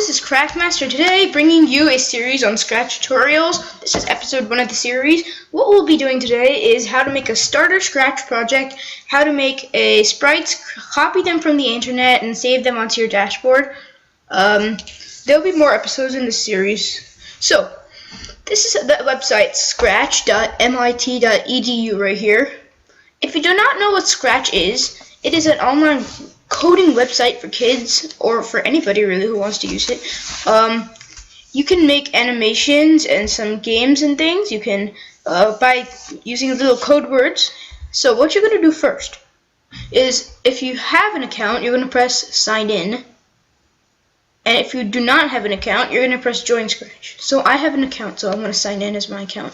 this is Craftmaster today, bringing you a series on Scratch tutorials. This is episode 1 of the series. What we'll be doing today is how to make a starter Scratch project, how to make a sprites, copy them from the internet, and save them onto your dashboard. There'll be more episodes in this series. So, this is the website scratch.mit.edu right here. If you do not know what Scratch is, it is an online coding website for kids or for anybody really who wants to use it. You can make animations and some games and things. You can by using little code words. So what you're going to do first is, if you have an account, you're going to press sign in. And if you do not have an account, you're going to press join Scratch. So I have an account, so I'm going to sign in as my account.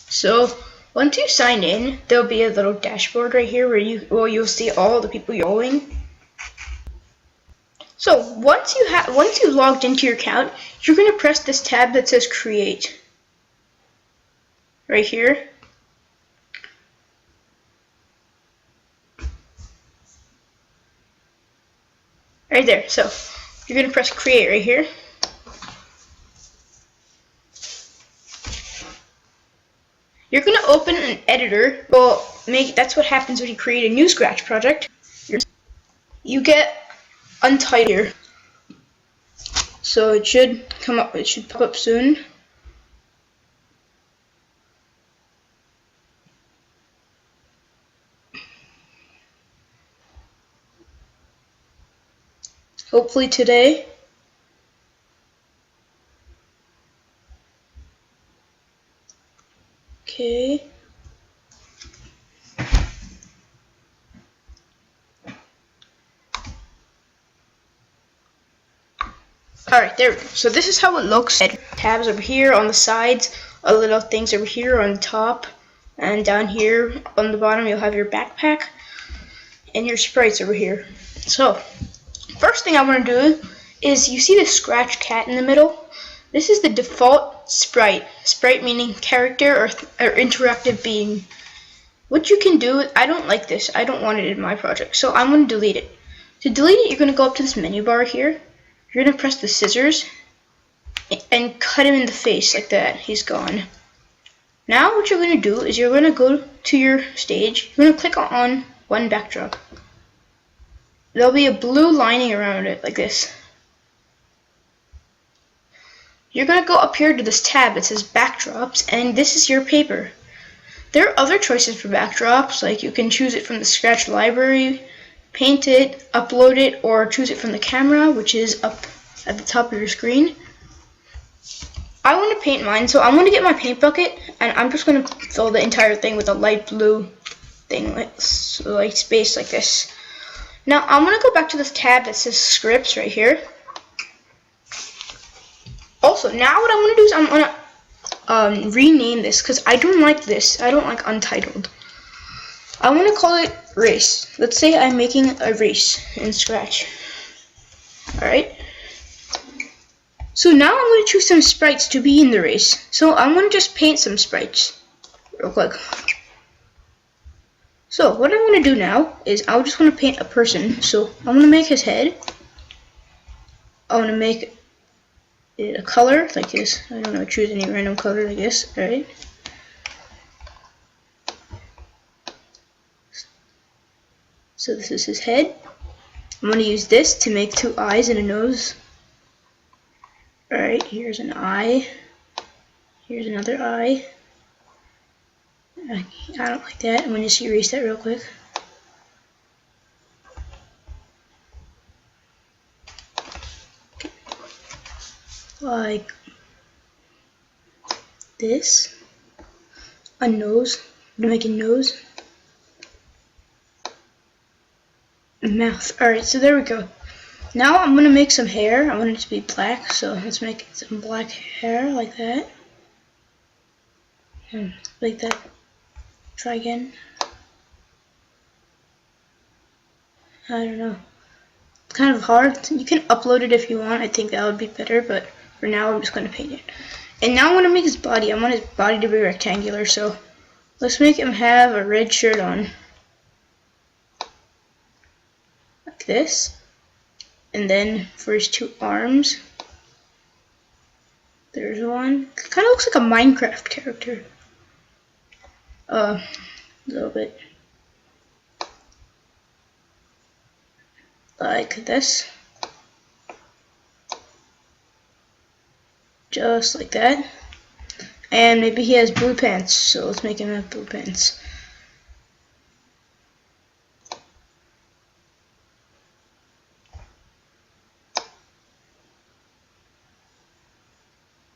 So once you sign in, there'll be a little dashboard right here where you'll see all the people you're following. So once you logged into your account, you're going to press this tab that says Create right here. Right there. So you're going to press Create right here. You're going to open an editor. That's what happens when you create a new Scratch project. You get Untitled here. So it should come up, it should pop up soon. Hopefully today. Okay. Alright, there we go. So this is how it looks. Tabs over here on the sides, little things over here on the top, and down here on the bottom you'll have your backpack and your sprites over here. So, first thing I want to do is, you see the Scratch cat in the middle? This is the default sprite. Sprite meaning character or interactive being. What you can do, I don't like this. I don't want it in my project, so I'm going to delete it. To delete it, you're going to go up to this menu bar here. You're going to press the scissors and cut him in the face like that. He's gone. Now what you're going to do is you're going to go to your stage. You're going to click on one backdrop. There'll be a blue lining around it like this. You're going to go up here to this tab that says backdrops, and this is your paper. There are other choices for backdrops, like you can choose it from the Scratch library, paint it, upload it, or choose it from the camera, which is up at the top of your screen. I want to paint mine, so I'm going to get my paint bucket, and I'm just going to fill the entire thing with a light blue thing, like space like this. Now I'm going to go back to this tab that says scripts right here. Also, now what I'm going to do is I'm going to rename this, because I don't like this. I don't like Untitled. I want to call it Race. Let's say I'm making a race in Scratch. Alright. So now I'm going to choose some sprites to be in the race. So I'm going to just paint some sprites real quick. So what I'm going to do now is I just want to paint a person. So I'm going to make his head. I want to make a color like this. I don't know, choose any random color like this. Alright. So this is his head. I'm going to use this to make two eyes and a nose. Alright, here's an eye. Here's another eye. I don't like that. I'm going to just erase that real quick. Like this. A nose. I'm going to make a nose. A mouth. Alright, so there we go. Now I'm going to make some hair. I want it to be black, so let's make some black hair like that. Like that. Try again. I don't know. It's kind of hard. You can upload it if you want. I think that would be better, but for now I'm just going to paint it. And now I want to make his body. I want his body to be rectangular, so let's make him have a red shirt on. Like this. And then for his two arms, there's one. It kind of looks like a Minecraft character. A little bit. Like this. Just like that. And maybe he has blue pants, so let's make him have blue pants.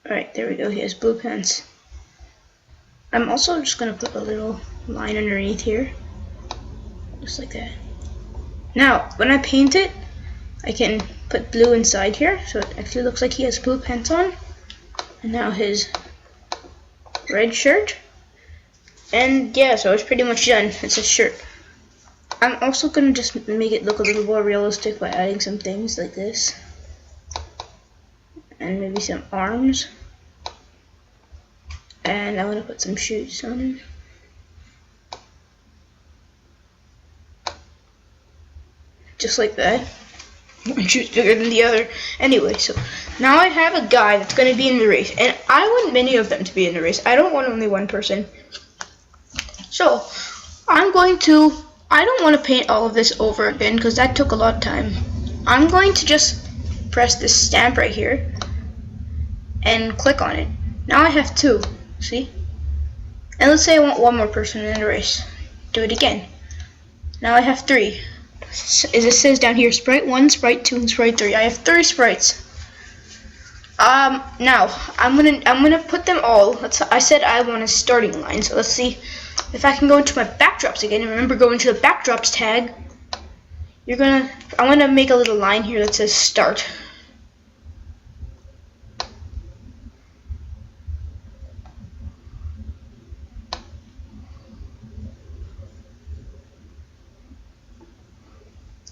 Alright, there we go, he has blue pants. I'm also just going to put a little line underneath here. Just like that. Now, when I paint it, I can put blue inside here, so it actually looks like he has blue pants on. And now his red shirt. And yeah, so it's pretty much done. It's a shirt. I'm also going to just make it look a little more realistic by adding some things like this. And maybe some arms. And I'm going to put some shoes on him. Just like that. One shoe's bigger than the other. Anyway, so now I have a guy that's going to be in the race. And I want many of them to be in the race. I don't want only one person. So, I don't want to paint all of this over again because that took a lot of time. I'm going to just press this stamp right here and click on it. Now I have two. See? And let's say I want one more person in the race. Do it again. Now I have three. As it says down here, Sprite 1, Sprite 2, and Sprite 3. I have 3 sprites. Now I'm gonna put them all. I said I want a starting line, so let's see if I can go into my backdrops again. And remember, go into the backdrops tab. I'm gonna make a little line here that says start.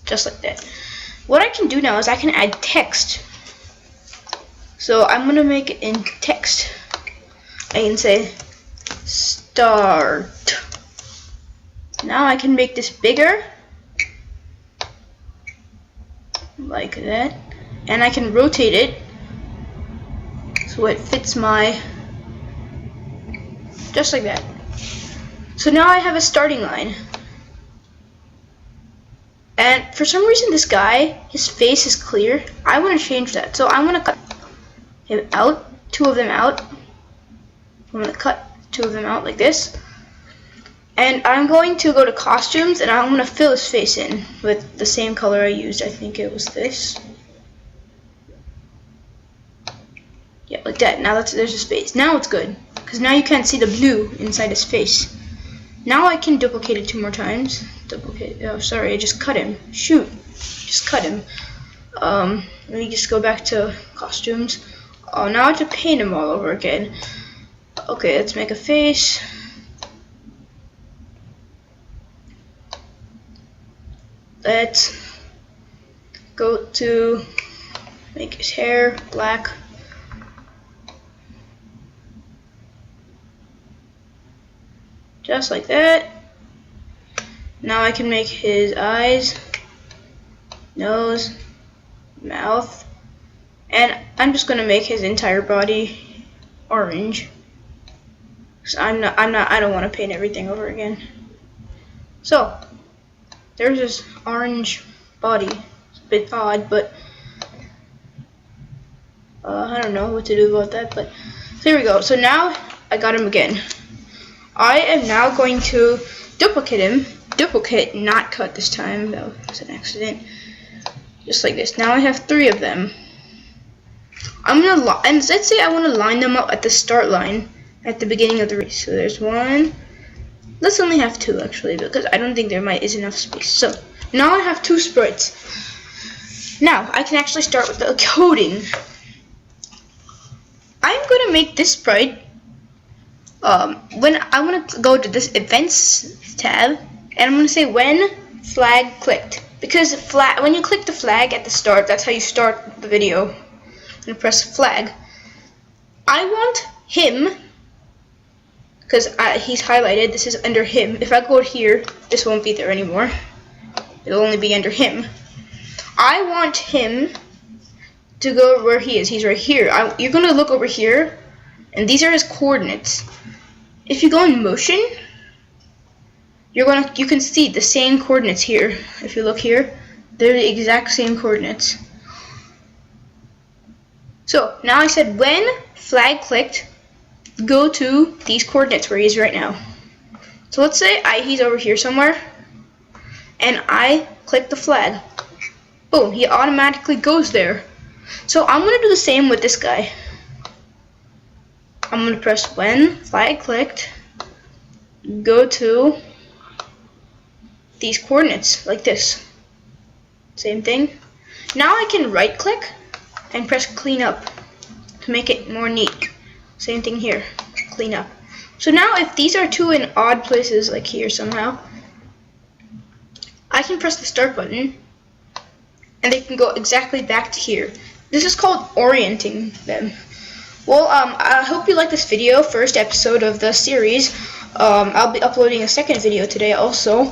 Just like that. What I can do now is I can add text. So I'm going to make it in text. I can say start. Now I can make this bigger. Like that. And I can rotate it so it fits my... Just like that. So now I have a starting line. And for some reason this guy, his face is clear. I want to change that. So I'm going to cut him out, 2 of them out. I'm going to cut 2 of them out like this. And I'm going to go to costumes and I'm going to fill his face in with the same color I used. I think it was this. Yeah, like that. Now there's his face. Now it's good. Because now you can't see the blue inside his face. Now I can duplicate it 2 more times. Duplicate. Oh, sorry, I just cut him. Shoot, just cut him. Let me just go back to costumes. Oh, now I have to paint him all over again. Okay, let's make a face. Let's go to make his hair black. Just like that. Now I can make his eyes, nose, mouth, and I'm just gonna make his entire body orange. So I don't want to paint everything over again. So there's his orange body. It's a bit odd, but I don't know what to do about that. But here we go. So now I got him again. I am now going to duplicate him. Duplicate, not cut this time. That was an accident. Just like this. Now I have 3 of them. And let's say I want to line them up at the start line at the beginning of the race. So there's 1. Let's only have 2 actually, because I don't think there is enough space. So now I have 2 sprites. Now I can actually start with the coding. I'm going to make this sprite. When I want to go to this events tab, and I'm going to say when flag clicked, because when you click the flag at the start, that's how you start the video. I'm going to press flag, I want him, because he's highlighted, this is under him. If I go here, this won't be there anymore. It'll only be under him. I want him to go where he is. He's right here. You're going to look over here, and these are his coordinates. If you go in motion, you can see the same coordinates here. If you look here, they're the exact same coordinates. So now I said when flag clicked, go to these coordinates where he is right now. So let's say he's over here somewhere, and I click the flag. Boom, he automatically goes there. So I'm going to do the same with this guy. I'm going to press when flag clicked, go to these coordinates like this. Same thing. Now I can right click and press clean up to make it more neat. Same thing here, clean up. So now if these are two in odd places like here somehow, I can press the start button and they can go exactly back to here. This is called orienting them. Well, I hope you like this video, first episode of the series. I'll be uploading a second video today also.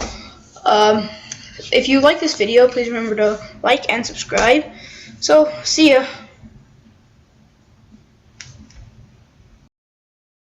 If you like this video, please remember to like and subscribe. So, see ya.